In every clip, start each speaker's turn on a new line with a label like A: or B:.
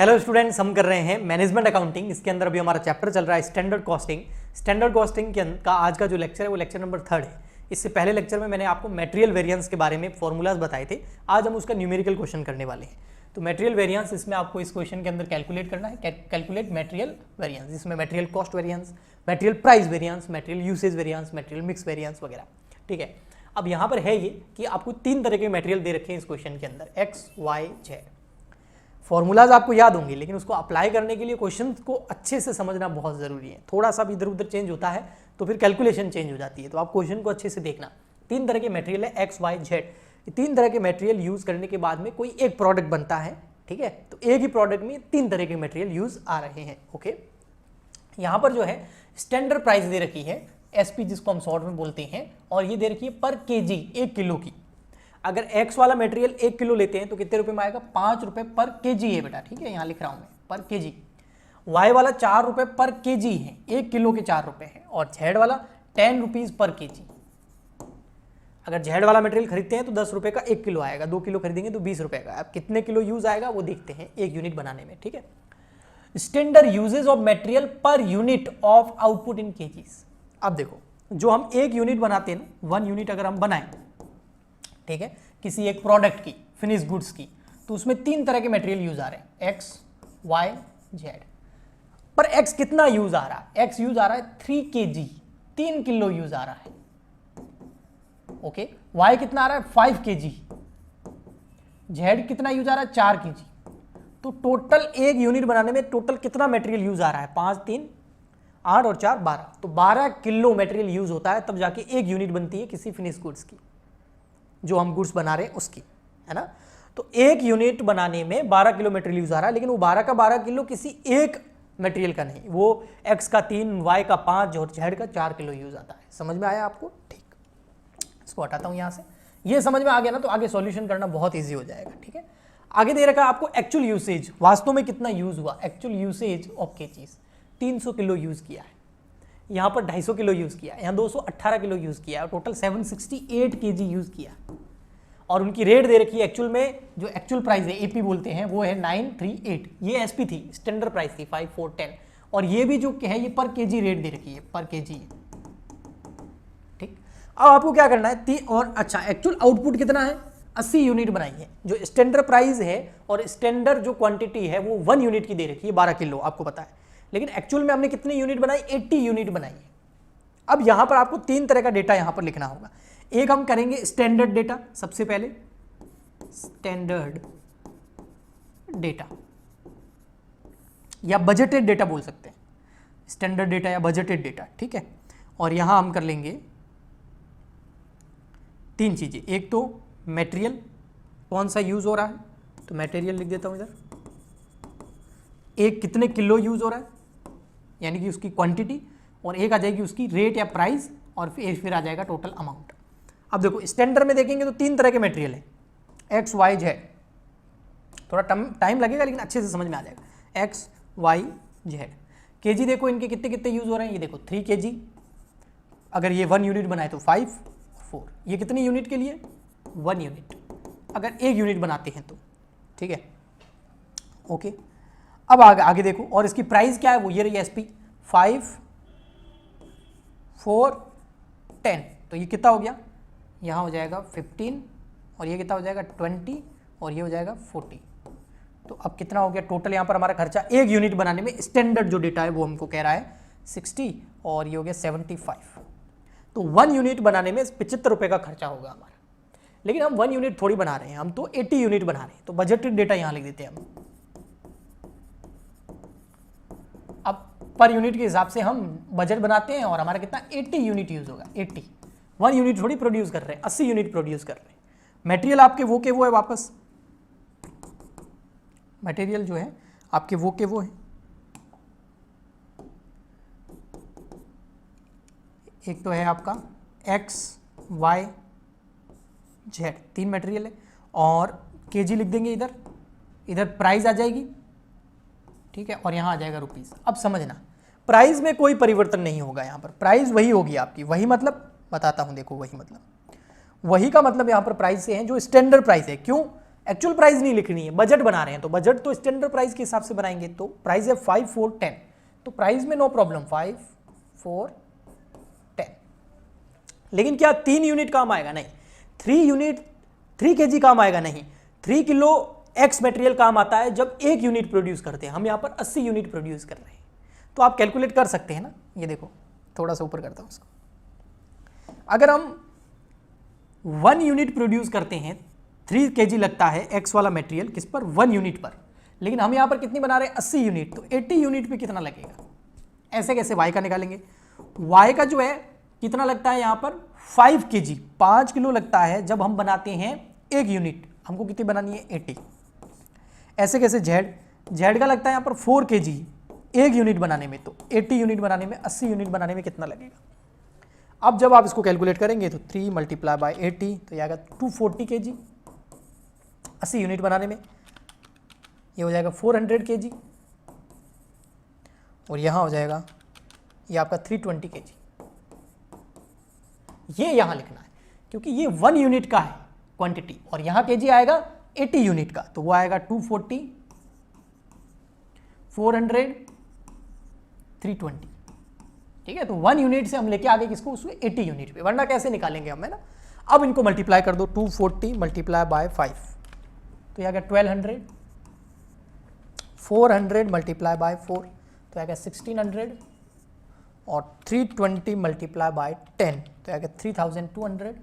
A: Hello students, हम कर रहे हैं मैनेजमेंट अकाउंटिंग। इसके अंदर अभी हमारा चैप्टर चल रहा है स्टैंडर्ड कॉस्टिंग। स्टैंडर्ड कॉस्टिंग का आज का जो लेक्चर है वो लेक्चर नंबर 3 है। इससे पहले लेक्चर में मैंने आपको मटेरियल वेरिएंस के बारे में फॉर्मूलाज बताए थे। आज हम उसका न्यूमेरिकल क्वेश्चन करने वाले हैं। तो मटेरियल वेरिएंस इसमें आपको इस क्वेश्चन के अंदर कैलकुलेट करना है। कैलकुलेट मटेरियल वेरिएंस, जिसमें material cost variance, material price variance, material usage variance, material mix variance वगैरह। ठीक है, अब यहाँ पर है ये कि आपको 3 तरह के मटेरियल दे रखे हैं इस क्वेश्चन के अंदर, एक्स, वाई, जेड। फॉर्मूलाज आपको याद होंगे, लेकिन उसको अप्लाई करने के लिए क्वेश्चन को अच्छे से समझना बहुत ज़रूरी है। थोड़ा सा भी इधर उधर चेंज होता है तो फिर कैलकुलेशन चेंज हो जाती है। तो आप क्वेश्चन को अच्छे से देखना। 3 तरह के मटेरियल है, एक्स, वाई, जेड। 3 तरह के मटेरियल यूज करने के बाद में कोई एक प्रोडक्ट बनता है। ठीक है, तो एक ही प्रोडक्ट में 3 तरह के मटेरियल यूज आ रहे हैं। ओके, यहाँ पर जो है स्टैंडर्ड प्राइस दे रखी है, एसपी जिसको हम शॉर्ट में बोलते हैं, और ये दे रखी है पर केजी, 1 किलो की। अगर एक्स वाला मटेरियल 1 किलो लेते हैं तो कितने रुपए में आएगा? 5 रुपए पर केजी है बेटा। ठीक है, यहाँ लिख रहा हूं मैं पर केजी। वाई वाला 4 रुपए पर केजी है, 1 किलो के 4 रुपए है। और जेड वाला 10 रुपीज पर केजी। अगर जेड वाला मटेरियल खरीदते हैं तो 10 रुपए का 1 किलो आएगा, 2 किलो खरीदेंगे तो 20 रुपए का। अब कितने किलो यूज आएगा वो देखते हैं एक यूनिट बनाने में। ठीक है, standard usage of material per unit of output in kgs. अब देखो, जो हम एक यूनिट बनाते हैं ना, 1 यूनिट अगर हम बनाएं, ठीक है, किसी एक प्रोडक्ट की, फिनिश गुड्स की, तो उसमें 3 तरह के मटेरियल यूज आ रहे हैं, एक्स, वाई, जेड। पर एक्स कितना यूज आ रहा है? एक्स यूज आ रहा है 3 केजी, 3 किलो यूज आ रहा है। ओके, वाई कितना आ रहा है? 5 केजी। जेड कितना यूज आ रहा है? 4 केजी। तो टोटल एक यूनिट बनाने में टोटल कितना मटेरियल यूज आ रहा है? 5, 3, 8 और 4, 12। तो 12 किलो मटेरियल यूज होता है, तब जाके एक यूनिट बनती है किसी फिनिश गुड्स की, जो हम गुड्स बना रहे हैं उसकी, है ना। तो एक यूनिट बनाने में 12 किलो मटेरियल यूज आ रहा है, लेकिन वो 12 का 12 किलो किसी एक मटेरियल का नहीं, वो एक्स का 3, वाई का 5 और जेड का 4 किलो यूज आता है। समझ में आया आपको? ठीक, इसको हटाता हूं यहां से। ये समझ में आ गया ना, तो आगे सॉल्यूशन करना बहुत ईजी हो जाएगा। ठीक है, आगे दे रखा है आपको एक्चुअल यूसेज, वास्तव में कितना यूज हुआ। Actual usage of KGs 300 kilo use किया है, यहाँ पर 250 किलो यूज किया, यहाँ 218 किलो यूज किया, टोटल 768 केजी यूज किया। और उनकी रेट दे रखी है एक्चुअल में, जो एक्चुअल प्राइस है, एपी बोलते हैं, वो है 938। ये एसपी थी, स्टैंडर्ड प्राइस थी 5410। और ये भी जो है ये पर केजी रेट दे रखी है, पर केजी। ठीक, अब आपको क्या करना है, और अच्छा, एक्चुअल आउटपुट कितना है? 80 यूनिट बनाई है। जो स्टैंडर्ड प्राइस है और स्टैंडर्ड जो क्वांटिटी है वो 1 यूनिट की दे रखी है, 12 किलो आपको पता है, लेकिन एक्चुअल में हमने कितनी यूनिट बनाई? 80 यूनिट बनाई है। अब यहां पर आपको 3 तरह का डेटा यहां पर लिखना होगा। एक हम करेंगे स्टैंडर्ड डेटा, सबसे पहले स्टैंडर्ड डेटा या बजटेड डेटा बोल सकते हैं, स्टैंडर्ड डेटा या बजटेड डेटा। ठीक है, और यहां हम कर लेंगे 3 चीजें। एक तो मटेरियल कौन सा यूज हो रहा है, तो मटेरियल लिख देता हूं इधर। एक कितने किलो यूज हो रहा है, यानी कि उसकी क्वांटिटी, और एक आ जाएगी उसकी रेट या प्राइस, और फिर आ जाएगा टोटल अमाउंट। अब देखो, स्टैंडर्ड में देखेंगे तो 3 तरह के मटेरियल है, एक्स, वाई, जेड। थोड़ा टाइम लगेगा लेकिन अच्छे से समझ में आ जाएगा। X, Y, Z. केजी देखो इनके कितने कितने यूज हो रहे हैं। ये देखो 3 केजी, अगर ये 1 यूनिट बनाए तो 5, 4। ये कितनी यूनिट के लिए? 1 यूनिट, अगर एक यूनिट बनाते हैं तो। ठीक है, ओके। अब आगे देखो, और इसकी प्राइस क्या है, वो ये रही एसपी 5, 4, 10। तो ये कितना हो गया? यहाँ हो जाएगा 15, और ये कितना हो जाएगा? 20, और ये हो जाएगा 40। तो अब कितना हो गया टोटल यहाँ पर हमारा खर्चा एक यूनिट बनाने में? स्टैंडर्ड जो डेटा है वो हमको कह रहा है 60, और ये हो गया 75। तो 1 यूनिट बनाने में 75 रुपये का खर्चा होगा हमारा। लेकिन हम 1 यूनिट थोड़ी बना रहे हैं, हम तो 80 यूनिट बना रहे हैं। तो बजटेड डेटा यहाँ लिख देते हैं हम। अब पर यूनिट के हिसाब से हम बजट बनाते हैं, और हमारा कितना? 80 यूनिट यूज होगा। 80, 1 यूनिट थोड़ी प्रोड्यूस कर रहे हैं, 80 यूनिट प्रोड्यूस कर रहे हैं। मटेरियल आपके वो के वो है, वापस मटेरियल जो है आपके वो के वो है। एक तो है आपका एक्स, वाई, जेड, 3 मटेरियल है, और केजी लिख देंगे इधर। इधर प्राइस आ जाएगी, ठीक है, और यहाँ आ जाएगा रुपीस। अब समझना, प्राइस में कोई परिवर्तन नहीं होगा। यहाँ पर प्राइस वही होगी आपकी। वही मतलब बताता हूँ, देखो वही मतलब, वही का मतलब यहाँ पर प्राइस से है जो स्टैंडर्ड प्राइस है। क्यों? एक्चुअल प्राइस नहीं लिखनी है, बजट बना रहे हैं, तो बजट तो स्टैंडर्ड प्राइस के हिसाब से बनाएंगे। तो प्राइस है 5, 4, 10, तो प्राइस में नो प्रॉब्लम 5, 4, 10। लेकिन क्या 3 यूनिट काम आएगा? नहीं। 3 kg काम आएगा? नहीं। 3 किलो एक्स मटेरियल काम आता है जब 1 यूनिट प्रोड्यूस करते हैं। हम यहाँ पर 80 यूनिट प्रोड्यूस कर रहे हैं, तो आप कैलकुलेट कर सकते हैं ना। ये देखो, थोड़ा सा ऊपर करता हूँ उसको। अगर हम 1 यूनिट प्रोड्यूस करते हैं, 3 kg लगता है एक्स वाला मटेरियल किस पर? 1 यूनिट पर। लेकिन हम यहाँ पर कितनी बना रहे हैं? 80 यूनिट, तो 80 यूनिट पे कितना लगेगा? ऐसे कैसे y का निकालेंगे? y का जो है कितना लगता है यहाँ पर? 5 kg, 5 किलो लगता है जब हम बनाते हैं 1 यूनिट। हमको कितनी बनानी है? 80। ऐसे कैसे? z का लगता है यहाँ पर 4 kg 1 यूनिट बनाने में, तो 80 यूनिट बनाने में, 80 यूनिट बनाने में कितना लगेगा? अब जब आप इसको कैलकुलेट करेंगे तो 3 × 80, तो ये आएगा 240 kg 80 यूनिट बनाने में। ये हो जाएगा 400 kg, और यहाँ हो जाएगा ये आपका 320 kg। ये यहाँ लिखना है क्योंकि ये 1 यूनिट का है क्वांटिटी, और यहाँ kg आएगा 80 यूनिट का, तो वो आएगा 240, 400, 320। ठीक है, तो 1 यूनिट से हम लेके आगे किसको? उसमें 80 यूनिट पे, वरना कैसे निकालेंगे हम, है ना। अब इनको मल्टीप्लाई कर दो, 240 × 5, तो ये आ गया 1200, 400 × 4, तो आएगा 1600, और 320 × 10, तो आएगा 3200,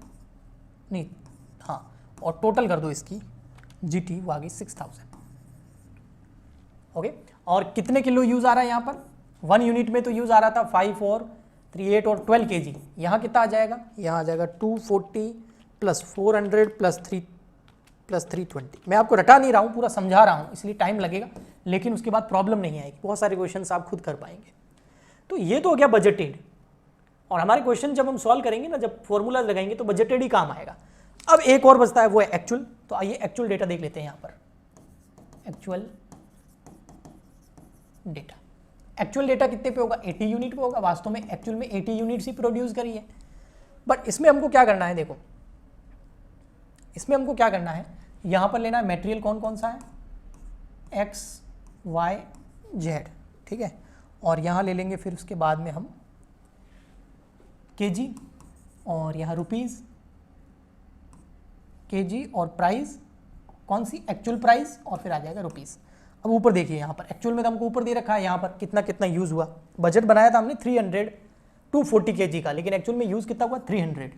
A: नहीं हाँ, और टोटल कर दो इसकी GT, वो आ गई 6000। ओके, और कितने किलो यूज आ रहा है यहाँ पर? 1 यूनिट में तो यूज आ रहा था 5, 4, 3, 8 और 12 kg। यहाँ कितना आ जाएगा? यहाँ आ जाएगा 240 + 400 + 320। मैं आपको रटा नहीं रहा हूँ, पूरा समझा रहा हूँ, इसलिए टाइम लगेगा, लेकिन उसके बाद प्रॉब्लम नहीं आएगी, बहुत सारे क्वेश्चन आप खुद कर पाएंगे। तो ये तो हो गया बजटेड, और हमारे क्वेश्चन जब हम सॉल्व करेंगे ना, जब फॉर्मूला लगाएंगे तो बजटेड ही काम आएगा। अब एक और बचता है, वो है एक्चुअल। तो आइए एक्चुअल डेटा देख लेते हैं। यहाँ पर एक्चुअल डेटा, एक्चुअल डेटा कितने पे होगा? 80 यूनिट पे होगा। वास्तव में एक्चुअल में 80 यूनिट्स ही प्रोड्यूस करी है, बट इसमें हमको क्या करना है? देखो, इसमें हमको क्या करना है, यहाँ पर लेना है मटेरियल कौन कौन सा है? X, Y, Z, ठीक है। और यहाँ ले लेंगे फिर उसके बाद में हम kg, और यहाँ रुपीज़, kg, और प्राइस कौन सी? एक्चुअल प्राइस, और फिर आ जाएगा रुपीज़। अब ऊपर देखिए, यहाँ पर एक्चुअल में तो हमको ऊपर दे रखा है, यहाँ पर कितना कितना यूज़ हुआ। बजट बनाया था हमने 300 240 kg का, लेकिन एक्चुअल में यूज़ कितना हुआ? 300,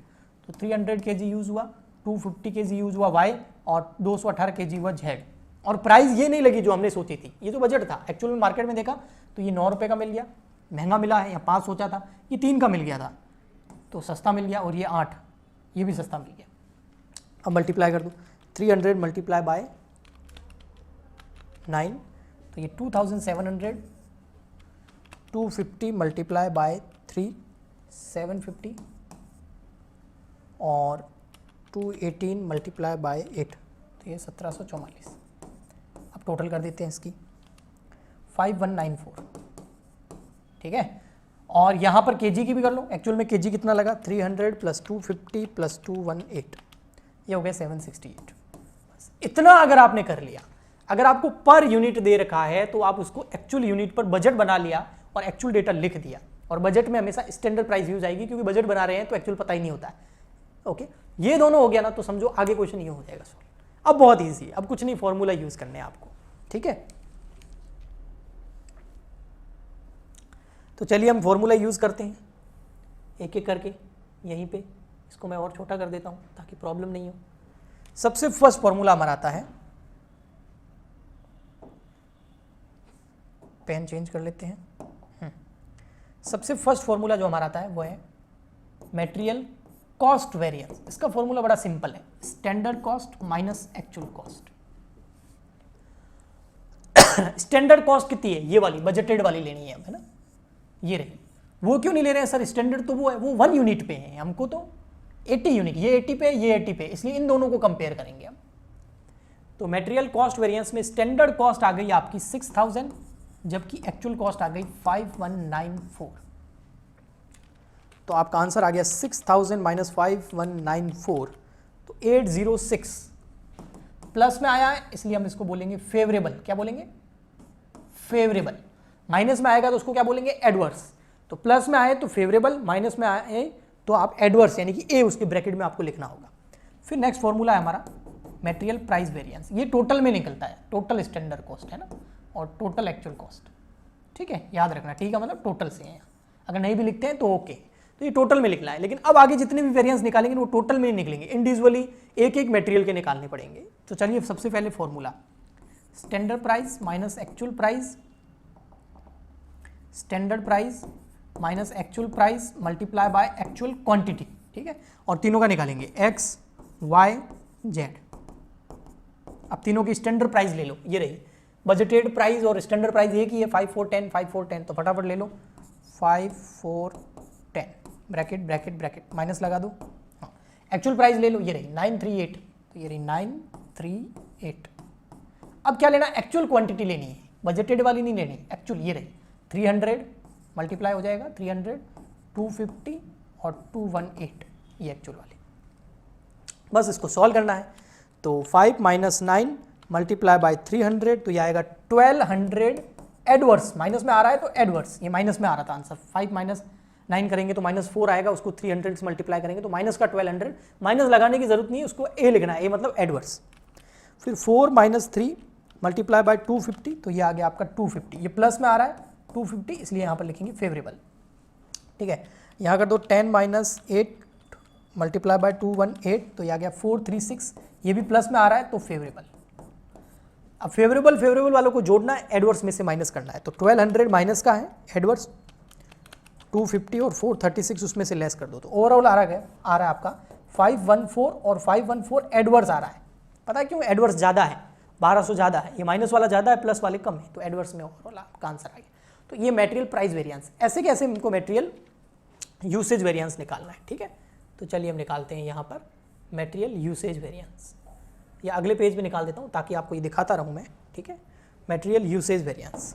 A: तो 300 kg यूज़ हुआ, 250 kg यूज़ हुआ Y, और 218 kg हुआ Z। और प्राइस ये नहीं लगी जो हमने सोची थी, ये तो बजट था। एक्चुअल में मार्केट में देखा तो ये 9 रुपये का मिल गया, महंगा मिला है, या 5 सोचा था, ये 3 का मिल गया था, तो सस्ता मिल गया। और ये 8, ये भी सस्ता मिल गया। अब मल्टीप्लाई कर दो, 300 × 9, तो ये 2700, 250 × 3, 750, और 218 × 8, तो ये 1744। अब टोटल कर देते हैं इसकी, 5194, ठीक है। और यहाँ पर kg की भी कर लो। एक्चुअल में kg कितना लगा? 300 + 250 + 218, ये हो गया 768। बस इतना अगर आपने कर लिया, अगर आपको पर यूनिट दे रखा है तो आप उसको एक्चुअल यूनिट पर बजट बना लिया और एक्चुअल डेटा लिख दिया। और बजट में हमेशा स्टैंडर्ड प्राइस यूज आएगी, क्योंकि बजट बना रहे हैं तो एक्चुअल पता ही नहीं होता है। ओके, ये दोनों हो गया ना, तो समझो आगे क्वेश्चन ये हो जाएगा सॉल्व। अब बहुत ईजी है, अब कुछ नहीं, फॉर्मूला यूज करने हैं आपको, ठीक है। तो चलिए हम फॉर्मूला यूज करते हैं एक एक करके। यहीं पे इसको मैं और छोटा कर देता हूं ताकि प्रॉब्लम नहीं हो। सबसे फर्स्ट फॉर्मूला हमारा आता है, पेन चेंज कर लेते हैं। सबसे फर्स्ट फॉर्मूला जो हमारा आता है वो है मटेरियल कॉस्ट वेरिएंस। इसका फॉर्मूला बड़ा सिंपल है, standard cost minus actual cost. Standard cost कितनी है? ये वाली बजटेड वाली लेनी है, है ना, ये रही। वो क्यों नहीं ले रहे हैं सर? स्टैंडर्ड तो वो है, वो 1 यूनिट पे है, हमको तो 80 यूनिट, ये 80 पे, ये 80 पे, इसलिए इन दोनों को कंपेयर करेंगे हम। तो मटेरियल कॉस्ट वेरिएंस में स्टैंडर्ड कॉस्ट आ गई आपकी 6000, जबकि एक्चुअल कॉस्ट आ गई 5194। तो आपका आंसर आ गया 6000 - 5194, तो 806 प्लस में आया है इसलिए हम इसको बोलेंगे फेवरेबल। क्या बोलेंगे? फेवरेबल। माइनस में आएगा तो उसको क्या बोलेंगे? एडवर्स। तो प्लस में आए तो फेवरेबल, माइनस में आए तो आप एडवर्स, यानी कि ए उसके ब्रैकेट में आपको लिखना होगा। फिर नेक्स्ट फॉर्मूला है हमारा मटेरियल प्राइस वेरिएंस। ये टोटल में निकलता है, टोटल स्टैंडर्ड कॉस्ट है ना, और टोटल एक्चुअल कॉस्ट। ठीक है, याद रखना। ठीक है, मतलब टोटल से है, अगर नहीं भी लिखते हैं तो ओके। तो ये टोटल में लिखना है, लेकिन अब आगे जितने भी वेरिएंस निकालेंगे वो टोटल में ही निकलेंगे, इंडिविजुअली एक एक मटेरियल के निकालने पड़ेंगे। तो चलिए सबसे पहले formula, standard price minus actual price, standard price minus actual price multiply by actual quantity. ठीक है, और तीनों का निकालेंगे एक्स वाई जेड। अब तीनों की स्टैंडर्ड प्राइस ले लो, ये रही। बजटेड प्राइस और स्टैंडर्ड प्राइस एक ही है, 5 4 10 5 4 10। तो फटाफट ले लो 5 4 10, ब्रैकेट ब्रैकेट ब्रैकेट, माइनस लगा दो। हाँ, एक्चुअल प्राइस ले लो, ये रही 938। तो ये रही 938। अब क्या लेना? एक्चुअल क्वांटिटी लेनी है, बजटेड वाली नहीं लेनी, एक्चुअल। ये रही 300 मल्टीप्लाई हो जाएगा 300, 250 और 218, ये एक्चुअल वाली। बस इसको सॉल्व करना है। तो 5 - 9 मल्टीप्लाई बाय 300, तो ये आएगा 1200 एडवर्स। माइनस में आ रहा है तो एडवर्स, ये माइनस में आ रहा था आंसर। 5 - 9 करेंगे तो -4 आएगा, उसको 300 से मल्टीप्लाई करेंगे तो माइनस का 1200। माइनस लगाने की जरूरत नहीं है, उसको ए लिखना है, ए मतलब एडवर्स। फिर 4 - 3 मल्टीप्लाई बाय 250, तो ये आ गया आपका 250। ये प्लस में आ रहा है 250, इसलिए यहाँ पर लिखेंगे फेवरेबल। ठीक है, यहाँ कर दो 10 - 8 मल्टीप्लाई बाय 218, तो ये आ गया 436। ये भी प्लस में आ रहा है तो फेवरेबल। अब फेवरेबल वालों को जोड़ना है, एडवर्स में से माइनस करना है। तो 1200 माइनस का है एडवर्स, 250 और 436 उसमें से लेस कर दो। तो ओवरऑल आ रहा है आपका 514 और 514 एडवर्स आ रहा है। पता है क्यों? एडवर्स ज़्यादा है, 1200 ज़्यादा है, ये माइनस वाला ज़्यादा है, प्लस वाले कम है, तो एडवर्स में ओवरऑल आपका आंसर आ गया। तो ये मटेरियल प्राइस वेरिएंस। ऐसे कैसे इनको मटेरियल यूसेज वेरिएंस निकालना है। ठीक है, तो चलिए हम निकालते हैं यहाँ पर मटेरियल यूसेज वेरिएंस, या अगले पेज में निकाल देता हूँ ताकि आपको ये दिखाता रहूँ मैं। ठीक है, material usage variance,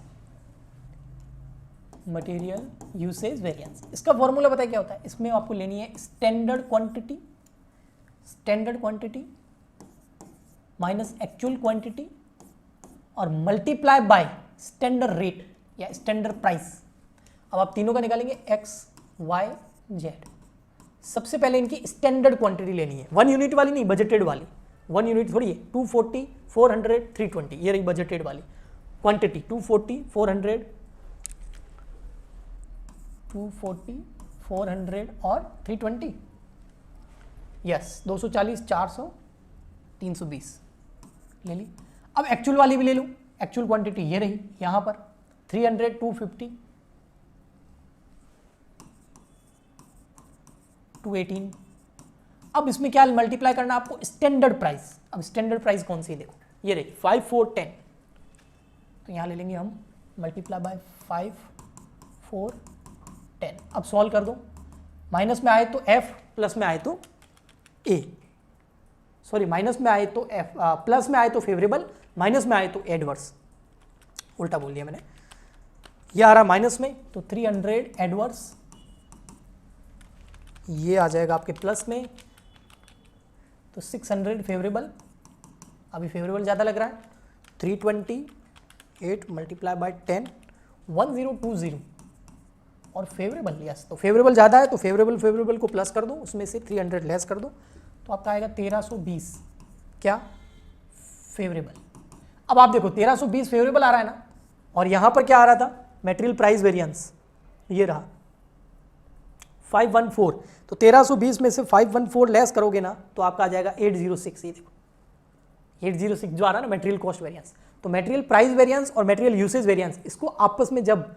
A: material usage variance. इसका फॉर्मूला पता है क्या होता है? इसमें आपको लेनी है standard quantity, standard quantity minus actual quantity और मल्टीप्लाई बाय स्टैंडर्ड रेट या स्टैंडर्ड प्राइस। अब आप तीनों का निकालेंगे एक्स वाई जेड। सबसे पहले इनकी स्टैंडर्ड क्वांटिटी लेनी है, 1 यूनिट वाली नहीं, बजटेड वाली। 1 यूनिट थोड़ी है, 240 400 320, ये रही बजटेड वाली क्वांटिटी। 240 400 और 320, यस 240 400 320 ले ली। अब एक्चुअल वाली भी ले लूँ, एक्चुअल क्वांटिटी ये रही यहाँ पर 300 250 218। अब इसमें क्या मल्टीप्लाई करना आपको? Standard price. अब स्टैंडर्ड प्राइस कौन सी? देखो ये रही 5 4 10, तो यहाँ ले लेंगे हम मल्टीप्लाई बाय 5 4 10। अब सॉल्व कर दो, माइनस में आए तो F, प्लस में आए तो A, सॉरी माइनस में आए तो F, प्लस में आए तो फेवरेबल, माइनस में आए तो एडवर्स। उल्टा बोल दिया मैंने। ये आ रहा माइनस में तो 300 एडवर्स, ये आ जाएगा आपके प्लस में तो 600 फेवरेबल। अभी फेवरेबल ज़्यादा लग रहा है, 328 मल्टीप्लाई बाय 10 1020 और फेवरेबल, यस। तो फेवरेबल ज़्यादा है तो फेवरेबल को प्लस कर दो, उसमें से 300 लेस कर दो, तो आपका आएगा 1320 क्या? फेवरेबल। अब आप देखो 1320 फेवरेबल आ रहा है ना, और यहाँ पर क्या आ रहा था? मटेरियल प्राइस वेरिएंस, ये रहा 514। तो 1320 में से 514 लेस करोगे ना तो आपका आ जाएगा 806। ये देखो 806 जो आ रहा है ना मटेरियल कॉस्ट वेरिएंस। तो मटेरियल प्राइस वेरिएंस और मटेरियल यूसेज वेरिएंस, इसको आपस में जब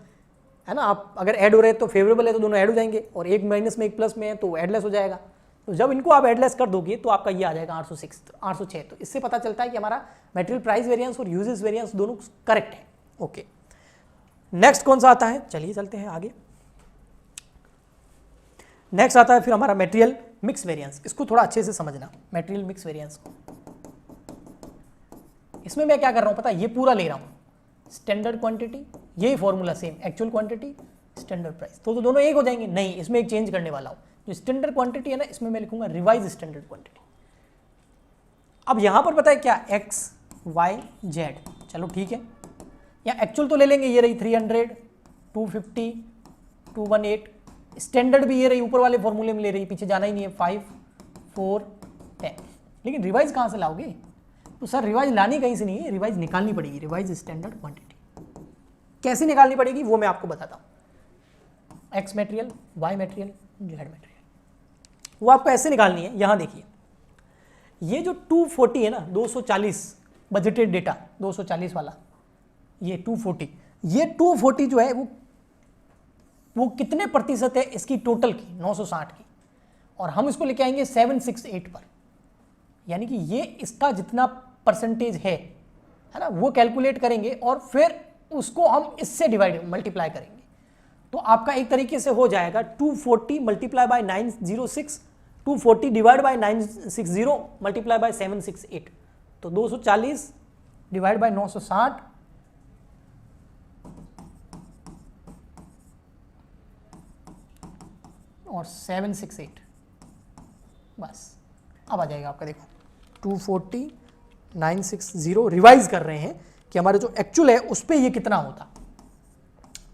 A: है ना, आप अगर ऐड हो रहे हैं तो फेवरेबल है तो दोनों ऐड हो जाएंगे, और एक माइनस में एक प्लस में है तो एडलेस हो जाएगा। तो जब इनको आप एडलेस कर दोगे तो आपका ये आ जाएगा 806। तो इससे पता चलता है कि हमारा मटेरियल प्राइस वेरिएंस और यूजेज वेरिएंस दोनों करेक्ट है। ओके, नेक्स्ट कौन सा आता है? चलिए चलते हैं आगे। नेक्स्ट आता है फिर हमारा मटेरियल मिक्स वेरिएंस। इसको थोड़ा अच्छे से समझना, मटेरियल मिक्स वेरिएंस को। इसमें मैं क्या कर रहा हूं पता है? ये पूरा ले रहा हूं, स्टैंडर्ड क्वांटिटी, यही formula same, actual quantity standard price, तो दोनों एक हो जाएंगे। नहीं, इसमें एक चेंज करने वाला हूं। जो स्टैंडर्ड क्वांटिटी है ना, इसमें मैं लिखूंगा रिवाइज स्टैंडर्ड क्वांटिटी। अब यहां पर पता है क्या, x y z, चलो ठीक है, या एक्चुअल तो ले लेंगे, ये रही 300, 250, 218, स्टैंडर्ड भी ये रही, ऊपर वाले फॉर्मूले में ले रही, पीछे जाना ही नहीं है, 5, 4, 10। लेकिन रिवाइज कहाँ से लाओगे? तो सर रिवाइज लानी कहीं से नहीं है, रिवाइज निकालनी पड़ेगी, रिवाइज स्टैंडर्ड क्वांटिटी। कैसे निकालनी पड़ेगी वो मैं आपको बताता हूँ। X material, Y material, Z material, वो आपको ऐसे निकालनी है। यहाँ देखिए, ये जो 240 है ना, 240 बजटेड डेटा, 240 वाला, ये 240, ये 240 जो है वो कितने प्रतिशत है इसकी टोटल की, 960 की, और हम इसको लेके आएंगे 768 पर, यानी कि ये इसका जितना परसेंटेज है ना, वो कैलकुलेट करेंगे और फिर उसको हम इससे डिवाइड मल्टीप्लाई करेंगे। तो आपका एक तरीके से हो जाएगा 240 multiply by 906, 240 divide by 960 multiply by 768, तो 240 डिवाइड बाय 960 और 768, बस अब आ जाएगा आपका। देखो 240 960, रिवाइज कर रहे हैं कि हमारा जो एक्चुअल है उस पर ये कितना होता।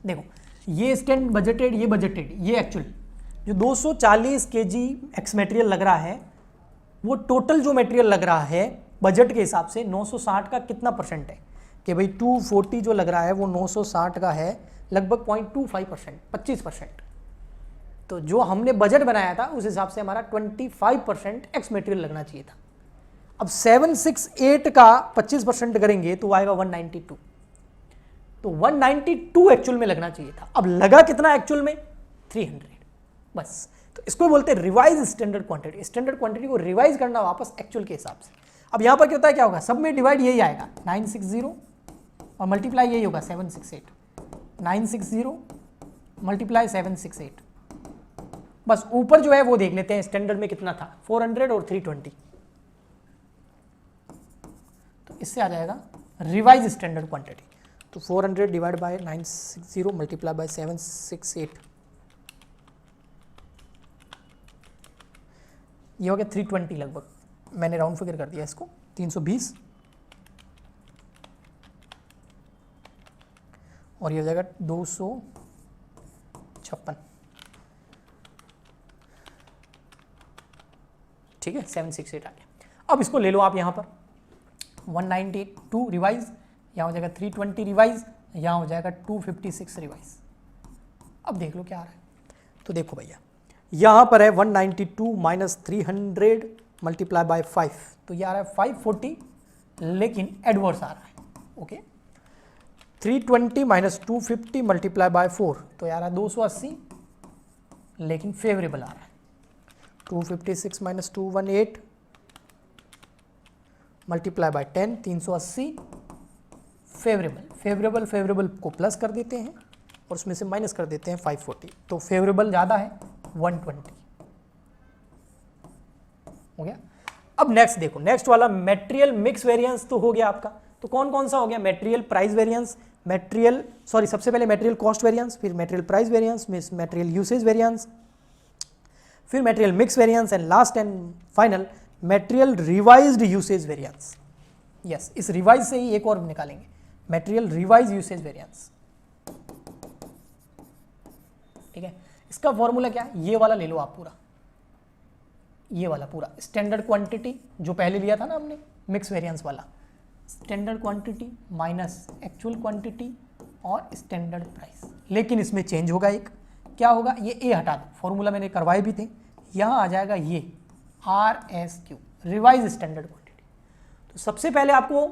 A: देखो ये स्टैंड बजटेड, ये बजटेड, ये एक्चुअल, जो 240 केजी एक्स मटेरियल लग रहा है, वो टोटल जो मटेरियल लग रहा है बजट के हिसाब से 960 का कितना परसेंट है, कि भाई 240 जो लग रहा है वो 960 का है लगभग 0.25%, 25%। तो जो हमने बजट बनाया था उस हिसाब से हमारा 25% एक्स मटेरियल लगना चाहिए था। अब 768 का 25% करेंगे तो आएगा 192, तो 192 एक्चुअल में लगना चाहिए था। अब लगा कितना एक्चुअल में, 300, बस। तो इसको बोलते हैं revise standard quantity. Standard quantity को रिवाइज करना वापस एक्चुअल के हिसाब से। अब यहां पर क्या होता है, क्या होगा, सब में डिवाइड यही आएगा 960 और मल्टीप्लाई यही होगा 768, 960 मल्टीप्लाई 768, बस ऊपर जो है वो देख लेते हैं स्टैंडर्ड में कितना था, 400 और 320, तो इससे आ जाएगा रिवाइज स्टैंडर्ड क्वांटिटी। तो 400 डिवाइड बाय 960 मल्टीप्लाई बाय 768, ये हो गया 320 लगभग, मैंने राउंड फिगर कर दिया इसको, 320, और ये हो जाएगा 256, ठीक है, 768 आ गया। अब इसको ले लो आप यहाँ पर 192 रिवाइज, यहाँ हो जाएगा 320 रिवाइज, यहाँ हो जाएगा 256 रिवाइज। अब देख लो क्या आ रहा है, तो देखो भैया यहाँ पर है 192 माइनस 300 मल्टीप्लाई बाय 5, तो ये आ रहा है 540, लेकिन एडवर्स आ रहा है, ओके। 320 माइनस 250 मल्टीप्लाई बाय 4, तो ये आ रहा है 280, लेकिन फेवरेबल आ रहा है। 256 minus 218 multiply by 10, 380, favourable, favourable को प्लस कर देते हैं और उसमें से माइनस कर देते हैं 540, तो फेवरेबल ज़्यादा है 120, हो गया। अब नेक्स्ट देखो, नेक्स्ट वाला मटेरियल मिक्स वेरिएंस तो हो गया आपका। तो कौन कौन सा हो गया, मटेरियल प्राइस वेरिएंस, सबसे पहले मटेरियल कॉस्ट वेरिएंस, फिर material price variance, material usage variance, फिर material mix variance, and last and final material revised usage variance. Yes, इस रिवाइज से ही एक और निकालेंगे, मटेरियल रिवाइज यूसेज वेरिएंस, ठीक है। इसका फॉर्मूला क्या है, ये वाला ले लो आप पूरा, ये वाला पूरा स्टैंडर्ड क्वांटिटी जो पहले लिया था ना हमने मिक्स वेरिएंस वाला, standard quantity minus actual quantity और स्टैंडर्ड प्राइस। लेकिन इसमें चेंज होगा, एक क्या होगा, ये ए हटा दो, फॉर्मूला मैंने करवाए भी थे, यहाँ आ जाएगा ये RSQ, रिवाइज स्टैंडर्ड क्वांटिटी। तो सबसे पहले आपको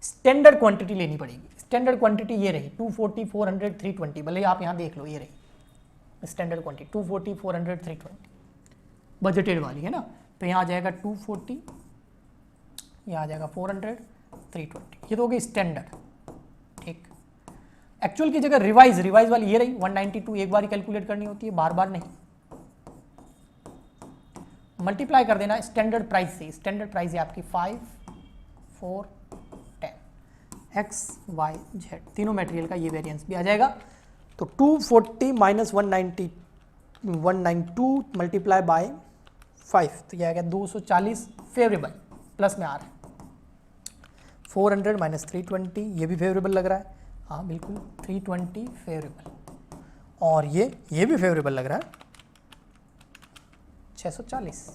A: स्टैंडर्ड क्वांटिटी लेनी पड़ेगी। स्टैंडर्ड क्वांटिटी ये रही 240, 400, 320, भले आप यहाँ देख लो, ये रही स्टैंडर्ड क्वांटिटी 240, 400, 320, बजटेड वाली है ना। तो यहाँ आ जाएगा 240, यहाँ आ जाएगा 400, 320, ये तो हो गई स्टैंडर्ड, ठीक। एक्चुअल की जगह रिवाइज वाली ये रही 192, एक बार ही कैलकुलेट करनी होती है, बार बार नहीं। मल्टीप्लाई कर देना स्टैंडर्ड प्राइस से, स्टैंडर्ड प्राइस है आपकी 5, 4, 10, एक्स वाई जेड, तीनों मटेरियल का ये वेरिएंस भी आ जाएगा। तो 240 माइनस 192 मल्टीप्लाई बाय 5, तो यह आ गया 240 फेवरेबल, प्लस में आ रहा है 400 माइनस 320, ये भी फेवरेबल लग रहा है, हाँ बिल्कुल 320 फेवरेबल, और ये भी फेवरेबल लग रहा है 640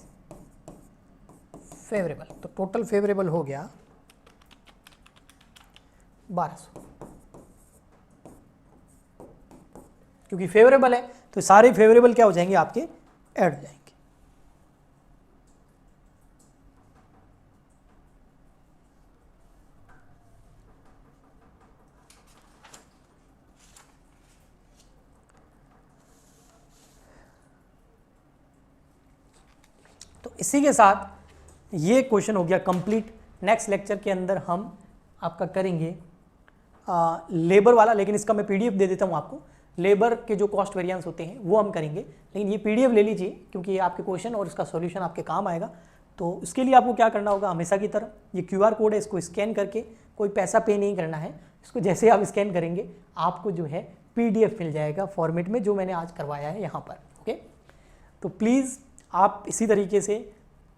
A: फेवरेबल। तो टोटल फेवरेबल हो गया 1200, क्योंकि फेवरेबल है तो सारे फेवरेबल क्या हो जाएंगे आपके, ऐड हो जाएंगे। तो इसी के साथ ये क्वेश्चन हो गया कंप्लीट। नेक्स्ट लेक्चर के अंदर हम आपका करेंगे लेबर वाला, लेकिन इसका मैं पीडीएफ दे देता हूँ आपको। लेबर के जो कॉस्ट वेरिएंस होते हैं वो हम करेंगे, लेकिन ये पीडीएफ ले लीजिए क्योंकि ये आपके क्वेश्चन और इसका सॉल्यूशन आपके काम आएगा। तो इसके लिए आपको क्या करना होगा, हमेशा की तरह ये क्यूआर कोड है, इसको स्कैन करके, कोई पैसा पे नहीं करना है, इसको जैसे आप स्कैन करेंगे आपको जो है पीडीएफ मिल जाएगा फॉर्मेट में, जो मैंने आज करवाया है यहाँ पर। ओके, तो प्लीज़ आप इसी तरीके से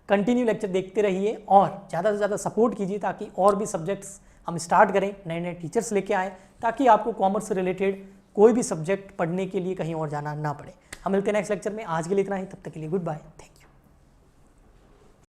A: कंटिन्यू लेक्चर देखते रहिए और ज़्यादा से ज़्यादा सपोर्ट कीजिए, ताकि और भी सब्जेक्ट्स हम स्टार्ट करें, नए नए टीचर्स लेके आएँ, ताकि आपको कॉमर्स से रिलेटेड कोई भी सब्जेक्ट पढ़ने के लिए कहीं और जाना ना पड़े। हम मिलते हैं नेक्स्ट लेक्चर में, आज के लिए इतना ही, तब तक के लिए गुड बाय, थैंक यू।